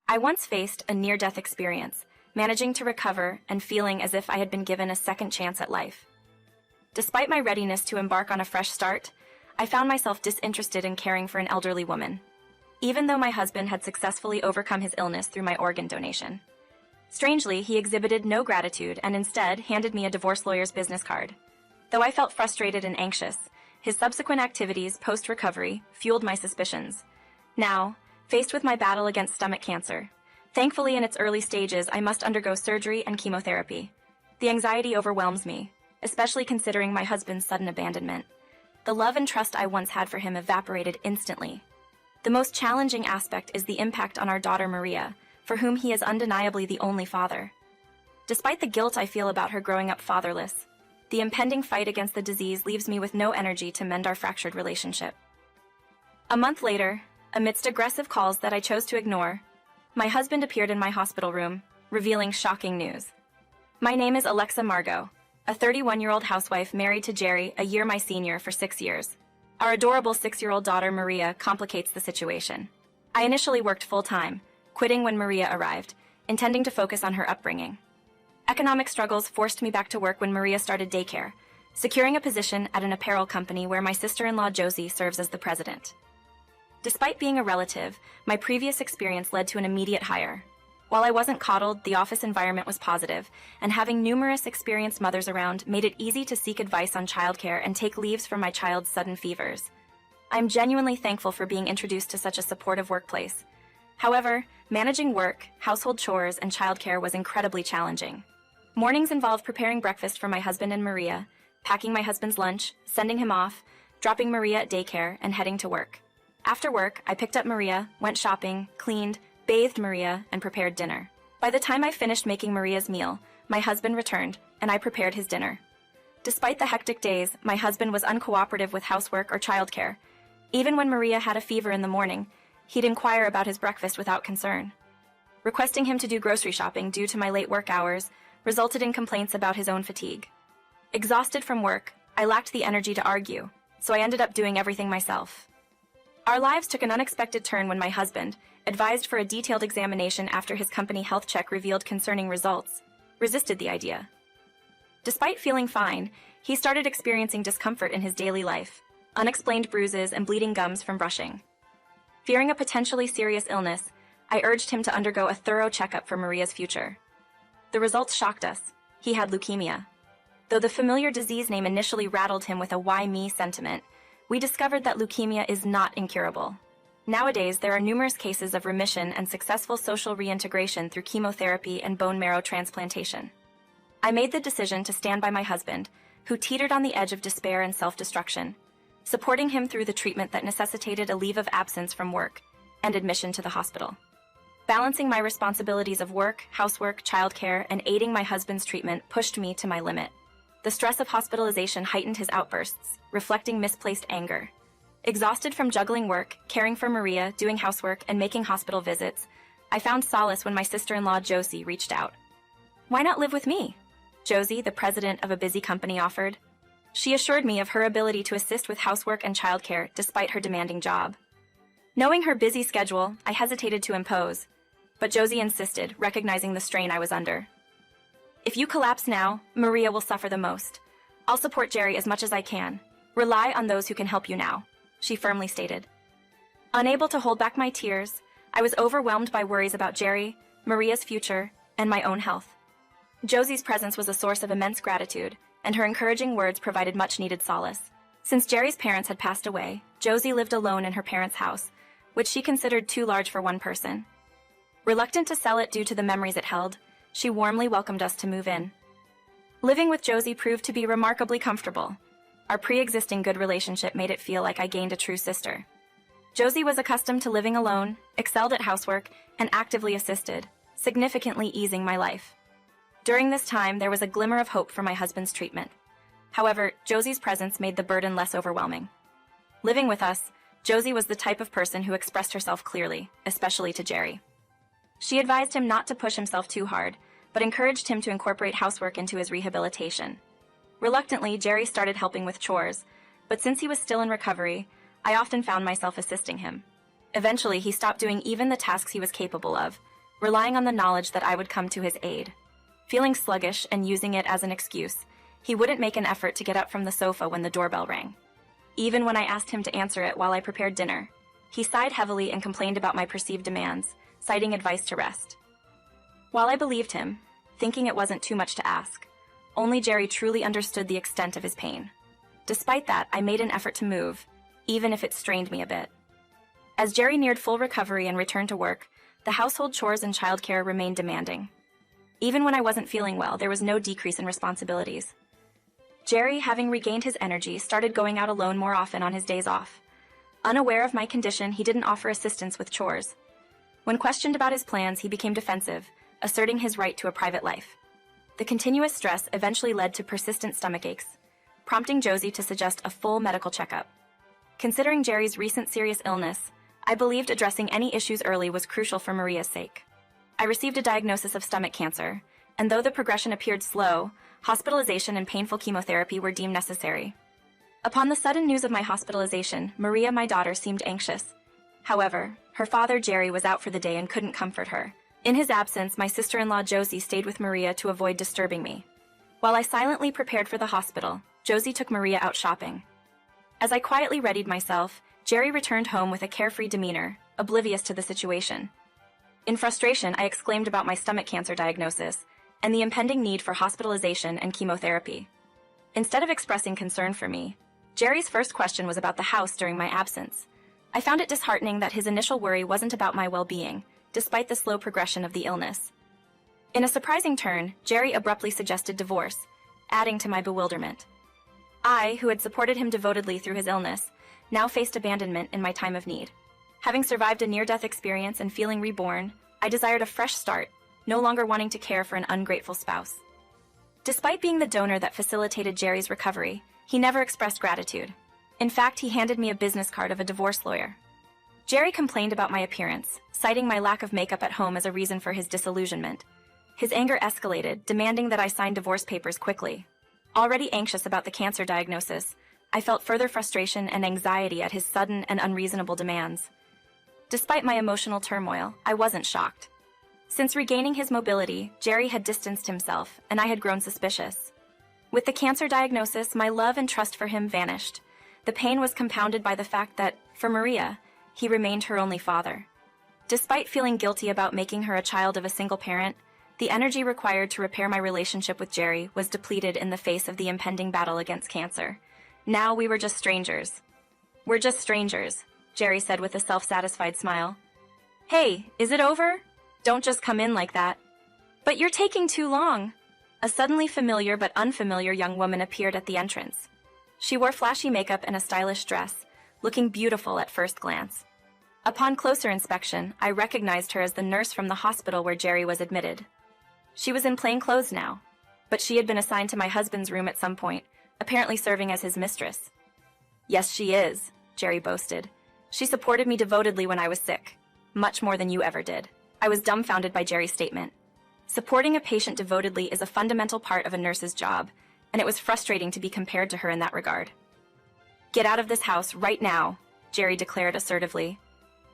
I once faced a near-death experience, managing to recover and feeling as if I had been given a second chance at life. Despite my readiness to embark on a fresh start, I found myself disinterested in caring for an elderly woman, even though my husband had successfully overcome his illness through my organ donation. Strangely, he exhibited no gratitude and instead handed me a divorce lawyer's business card. Though I felt frustrated and anxious, his subsequent activities post-recovery fueled my suspicions. Now, faced with my battle against stomach cancer, thankfully in its early stages I must undergo surgery and chemotherapy. The anxiety overwhelms me, especially considering my husband's sudden abandonment. The love and trust I once had for him evaporated instantly. The most challenging aspect is the impact on our daughter Maria, for whom he is undeniably the only father. Despite the guilt I feel about her growing up fatherless, the impending fight against the disease leaves me with no energy to mend our fractured relationship. A month later, amidst aggressive calls that I chose to ignore, my husband appeared in my hospital room, revealing shocking news. My name is Alexa Margot, a 31-year-old housewife married to Jerry, a year my senior, for 6 years. Our adorable 6-year-old daughter Maria complicates the situation. I initially worked full-time, quitting when Maria arrived, intending to focus on her upbringing. Economic struggles forced me back to work when Maria started daycare, securing a position at an apparel company where my sister-in-law Josie serves as the president. Despite being a relative, my previous experience led to an immediate hire. While I wasn't coddled, the office environment was positive, and having numerous experienced mothers around made it easy to seek advice on childcare and take leaves from my child's sudden fevers. I'm genuinely thankful for being introduced to such a supportive workplace. However, managing work, household chores, and childcare was incredibly challenging. Mornings involved preparing breakfast for my husband and Maria, packing my husband's lunch, sending him off, dropping Maria at daycare, and heading to work. After work, I picked up Maria, went shopping, cleaned, bathed Maria, and prepared dinner. By the time I finished making Maria's meal, my husband returned, and I prepared his dinner. Despite the hectic days, my husband was uncooperative with housework or childcare. Even when Maria had a fever in the morning, he'd inquire about his breakfast without concern. Requesting him to do grocery shopping due to my late work hours resulted in complaints about his own fatigue. Exhausted from work, I lacked the energy to argue, so I ended up doing everything myself. Our lives took an unexpected turn when my husband, advised for a detailed examination after his company health check revealed concerning results, resisted the idea. Despite feeling fine, he started experiencing discomfort in his daily life, unexplained bruises and bleeding gums from brushing. Fearing a potentially serious illness, I urged him to undergo a thorough checkup for Maria's future. The results shocked us. He had leukemia. Though the familiar disease name initially rattled him with a "why me" sentiment, we discovered that leukemia is not incurable. Nowadays, there are numerous cases of remission and successful social reintegration through chemotherapy and bone marrow transplantation. I made the decision to stand by my husband, who teetered on the edge of despair and self-destruction, supporting him through the treatment that necessitated a leave of absence from work and admission to the hospital. Balancing my responsibilities of work, housework, childcare, and aiding my husband's treatment pushed me to my limit. The stress of hospitalization heightened his outbursts, reflecting misplaced anger. Exhausted from juggling work, caring for Maria, doing housework, and making hospital visits, I found solace when my sister-in-law Josie reached out. "Why not live with me?" Josie, the president of a busy company, offered. She assured me of her ability to assist with housework and childcare despite her demanding job. Knowing her busy schedule, I hesitated to impose, but Josie insisted, recognizing the strain I was under. "If you collapse now, Maria will suffer the most. I'll support Jerry as much as I can. Rely on those who can help you now," she firmly stated. Unable to hold back my tears, I was overwhelmed by worries about Jerry, Maria's future, and my own health. Josie's presence was a source of immense gratitude, and her encouraging words provided much-needed solace. Since Jerry's parents had passed away, Josie lived alone in her parents' house, which she considered too large for one person. Reluctant to sell it due to the memories it held, she warmly welcomed us to move in. Living with Josie proved to be remarkably comfortable. Our pre-existing good relationship made it feel like I gained a true sister. Josie was accustomed to living alone, excelled at housework, and actively assisted, significantly easing my life. During this time, there was a glimmer of hope for my husband's treatment. However, Josie's presence made the burden less overwhelming. Living with us, Josie was the type of person who expressed herself clearly, especially to Jerry. She advised him not to push himself too hard, but encouraged him to incorporate housework into his rehabilitation. Reluctantly, Jerry started helping with chores, but since he was still in recovery, I often found myself assisting him. Eventually, he stopped doing even the tasks he was capable of, relying on the knowledge that I would come to his aid. Feeling sluggish and using it as an excuse, he wouldn't make an effort to get up from the sofa when the doorbell rang. Even when I asked him to answer it while I prepared dinner, he sighed heavily and complained about my perceived demands, citing advice to rest. While I believed him, thinking it wasn't too much to ask, only Jerry truly understood the extent of his pain. Despite that, I made an effort to move, even if it strained me a bit. As Jerry neared full recovery and returned to work, the household chores and childcare remained demanding. Even when I wasn't feeling well, there was no decrease in responsibilities. Jerry, having regained his energy, started going out alone more often on his days off. Unaware of my condition, he didn't offer assistance with chores. When questioned about his plans, he became defensive, asserting his right to a private life. The continuous stress eventually led to persistent stomach aches, prompting Josie to suggest a full medical checkup. Considering Jerry's recent serious illness, I believed addressing any issues early was crucial for Maria's sake. I received a diagnosis of stomach cancer, and though the progression appeared slow, hospitalization and painful chemotherapy were deemed necessary. Upon the sudden news of my hospitalization, Maria, my daughter, seemed anxious. However, her father, Jerry, was out for the day and couldn't comfort her. In his absence, my sister-in-law, Josie, stayed with Maria to avoid disturbing me. While I silently prepared for the hospital, Josie took Maria out shopping. As I quietly readied myself, Jerry returned home with a carefree demeanor, oblivious to the situation. In frustration, I exclaimed about my stomach cancer diagnosis and the impending need for hospitalization and chemotherapy. Instead of expressing concern for me, Jerry's first question was about the house during my absence. I found it disheartening that his initial worry wasn't about my well-being, despite the slow progression of the illness. In a surprising turn, Jerry abruptly suggested divorce, adding to my bewilderment. I, who had supported him devotedly through his illness, now faced abandonment in my time of need. Having survived a near-death experience and feeling reborn, I desired a fresh start, no longer wanting to care for an ungrateful spouse. Despite being the donor that facilitated Jerry's recovery, he never expressed gratitude. In fact, he handed me a business card of a divorce lawyer. Jerry complained about my appearance, citing my lack of makeup at home as a reason for his disillusionment. His anger escalated, demanding that I sign divorce papers quickly. Already anxious about the cancer diagnosis, I felt further frustration and anxiety at his sudden and unreasonable demands. Despite my emotional turmoil, I wasn't shocked. Since regaining his mobility, Jerry had distanced himself, and I had grown suspicious. With the cancer diagnosis, my love and trust for him vanished. The pain was compounded by the fact that, for Maria, he remained her only father. Despite feeling guilty about making her a child of a single parent, the energy required to repair my relationship with Jerry was depleted in the face of the impending battle against cancer. Now we were just strangers. "We're just strangers," Jerry said with a self-satisfied smile. "Hey, is it over? Don't just come in like that." "But you're taking too long." A suddenly familiar but unfamiliar young woman appeared at the entrance. She wore flashy makeup and a stylish dress, looking beautiful at first glance. Upon closer inspection, I recognized her as the nurse from the hospital where Jerry was admitted. She was in plain clothes now, but she had been assigned to my husband's room at some point, apparently serving as his mistress. "Yes, she is," Jerry boasted. "She supported me devotedly when I was sick, much more than you ever did." I was dumbfounded by Jerry's statement. Supporting a patient devotedly is a fundamental part of a nurse's job, and it was frustrating to be compared to her in that regard. "Get out of this house right now," Jerry declared assertively.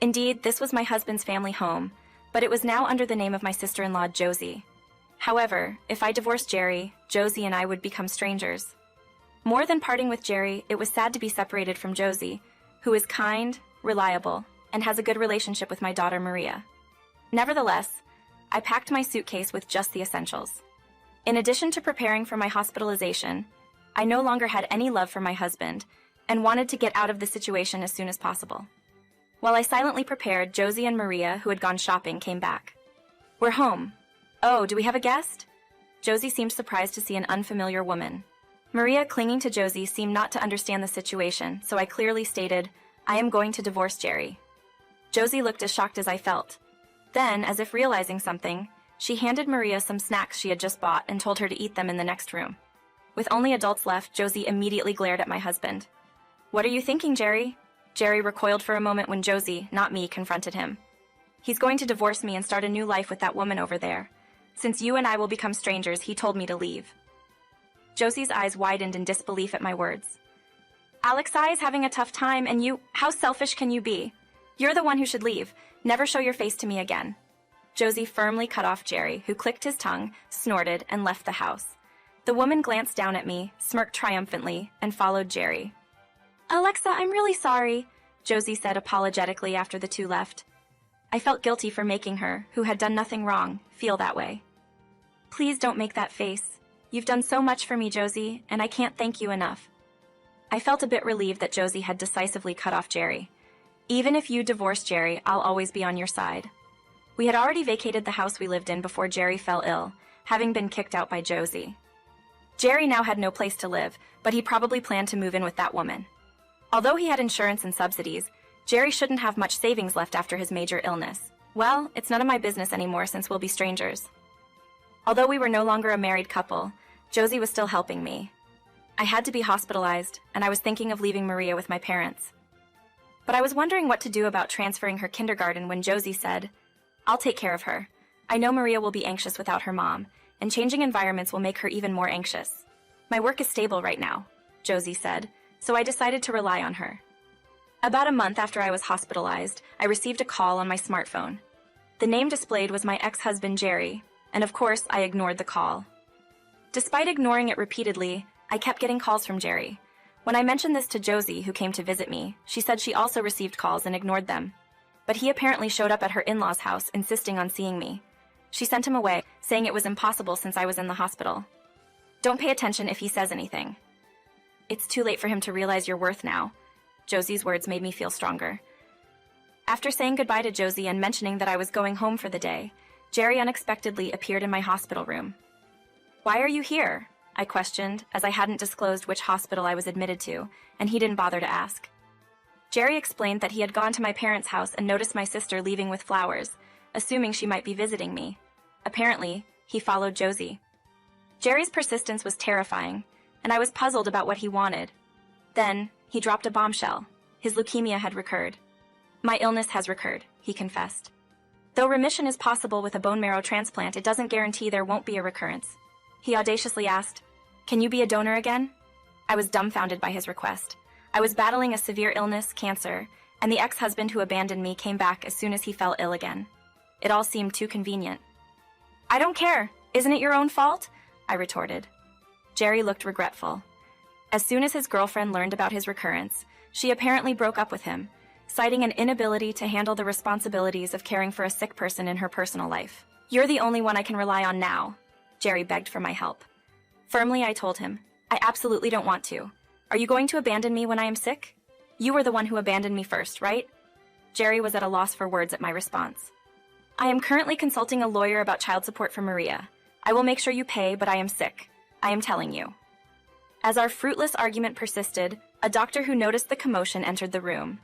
Indeed, this was my husband's family home, but it was now under the name of my sister-in-law, Josie. However, if I divorced Jerry, Josie and I would become strangers. More than parting with Jerry, it was sad to be separated from Josie, who is kind, reliable, and has a good relationship with my daughter Maria. Nevertheless, I packed my suitcase with just the essentials. In addition to preparing for my hospitalization, I no longer had any love for my husband and wanted to get out of the situation as soon as possible. While I silently prepared, Josie and Maria, who had gone shopping, came back. "We're home. Oh, do we have a guest?" Josie seemed surprised to see an unfamiliar woman. Maria, clinging to Josie, seemed not to understand the situation, so I clearly stated, "I am going to divorce Jerry." Josie looked as shocked as I felt. Then, as if realizing something, she handed Maria some snacks she had just bought and told her to eat them in the next room. With only adults left, Josie immediately glared at my husband. "What are you thinking, Jerry?" Jerry recoiled for a moment when Josie, not me, confronted him. "He's going to divorce me and start a new life with that woman over there. Since you and I will become strangers, he told me to leave." Josie's eyes widened in disbelief at my words. "Alexei is having a tough time, and how selfish can you be? You're the one who should leave. Never show your face to me again." Josie firmly cut off Jerry, who clicked his tongue, snorted, and left the house. The woman glanced down at me, smirked triumphantly, and followed Jerry. "Alexa, I'm really sorry," Josie said apologetically after the two left. I felt guilty for making her, who had done nothing wrong, feel that way. "Please don't make that face. You've done so much for me, Josie, and I can't thank you enough." I felt a bit relieved that Josie had decisively cut off Jerry. "Even if you divorce Jerry, I'll always be on your side." We had already vacated the house we lived in before Jerry fell ill, having been kicked out by Josie. Jerry now had no place to live, but he probably planned to move in with that woman. Although he had insurance and subsidies, Jerry shouldn't have much savings left after his major illness. Well, it's none of my business anymore since we'll be strangers. Although we were no longer a married couple, Josie was still helping me. I had to be hospitalized, and I was thinking of leaving Maria with my parents. But I was wondering what to do about transferring her kindergarten when Josie said, "I'll take care of her. I know Maria will be anxious without her mom, and changing environments will make her even more anxious. My work is stable right now," Josie said, so I decided to rely on her. About a month after I was hospitalized, I received a call on my smartphone. The name displayed was my ex-husband Jerry, and of course I ignored the call. Despite ignoring it repeatedly, I kept getting calls from Jerry. When I mentioned this to Josie, who came to visit me, she said she also received calls and ignored them. But he apparently showed up at her in-laws' house, insisting on seeing me. She sent him away, saying it was impossible since I was in the hospital. "Don't pay attention if he says anything. It's too late for him to realize your worth now." Josie's words made me feel stronger. After saying goodbye to Josie and mentioning that I was going home for the day, Jerry unexpectedly appeared in my hospital room. "Why are you here?" I questioned, as I hadn't disclosed which hospital I was admitted to, and he didn't bother to ask. Jerry explained that he had gone to my parents' house and noticed my sister leaving with flowers, assuming she might be visiting me. Apparently, he followed Josie. Jerry's persistence was terrifying, and I was puzzled about what he wanted. Then, he dropped a bombshell. His leukemia had recurred. "My illness has recurred," he confessed. "Though remission is possible with a bone marrow transplant, it doesn't guarantee there won't be a recurrence." He audaciously asked, "Can you be a donor again?" I was dumbfounded by his request. I was battling a severe illness, cancer, and the ex-husband who abandoned me came back as soon as he fell ill again. It all seemed too convenient. "I don't care. Isn't it your own fault?" I retorted. Jerry looked regretful. As soon as his girlfriend learned about his recurrence, she apparently broke up with him, citing an inability to handle the responsibilities of caring for a sick person in her personal life. "You're the only one I can rely on now," Jerry begged for my help. Firmly, I told him, "I absolutely don't want to. Are you going to abandon me when I am sick? You were the one who abandoned me first, right?" Jerry was at a loss for words at my response. "I am currently consulting a lawyer about child support for Maria. I will make sure you pay, but I am sick. I am telling you." As our fruitless argument persisted, a doctor who noticed the commotion entered the room.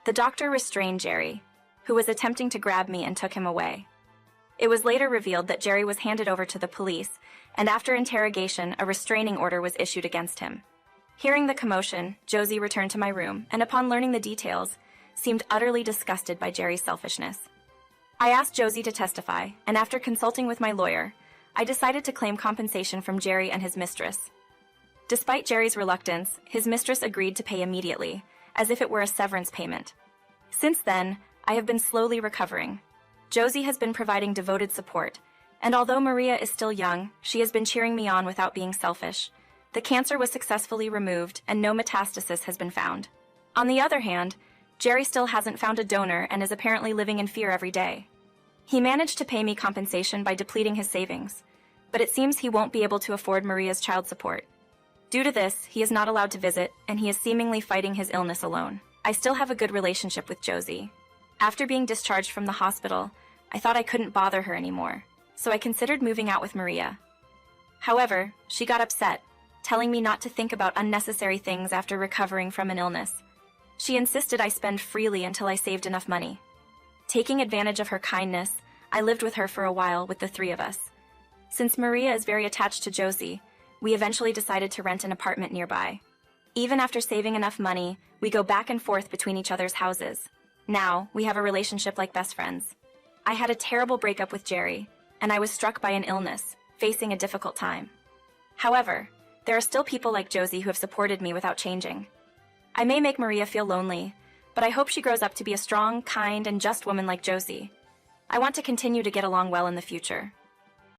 The doctor restrained Jerry, who was attempting to grab me, and took him away. It was later revealed that Jerry was handed over to the police, and after interrogation, a restraining order was issued against him. Hearing the commotion, Josie returned to my room, and upon learning the details, seemed utterly disgusted by Jerry's selfishness. I asked Josie to testify, and after consulting with my lawyer, I decided to claim compensation from Jerry and his mistress. Despite Jerry's reluctance, his mistress agreed to pay immediately, as if it were a severance payment. Since then, I have been slowly recovering. Josie has been providing devoted support, and although Maria is still young, she has been cheering me on without being selfish. The cancer was successfully removed, and no metastasis has been found. On the other hand, Jerry still hasn't found a donor and is apparently living in fear every day. He managed to pay me compensation by depleting his savings, but it seems he won't be able to afford Maria's child support. Due to this, he is not allowed to visit, and he is seemingly fighting his illness alone. I still have a good relationship with Josie. After being discharged from the hospital, I thought I couldn't bother her anymore, so I considered moving out with Maria. However, she got upset, telling me not to think about unnecessary things after recovering from an illness. She insisted I spend freely until I saved enough money. Taking advantage of her kindness, I lived with her for a while with the three of us. Since Maria is very attached to Josie, we eventually decided to rent an apartment nearby. Even after saving enough money, we go back and forth between each other's houses. Now, we have a relationship like best friends. I had a terrible breakup with Jerry, and I was struck by an illness, facing a difficult time. However, there are still people like Josie who have supported me without changing. I may make Maria feel lonely, but I hope she grows up to be a strong, kind, and just woman like Josie. I want to continue to get along well in the future.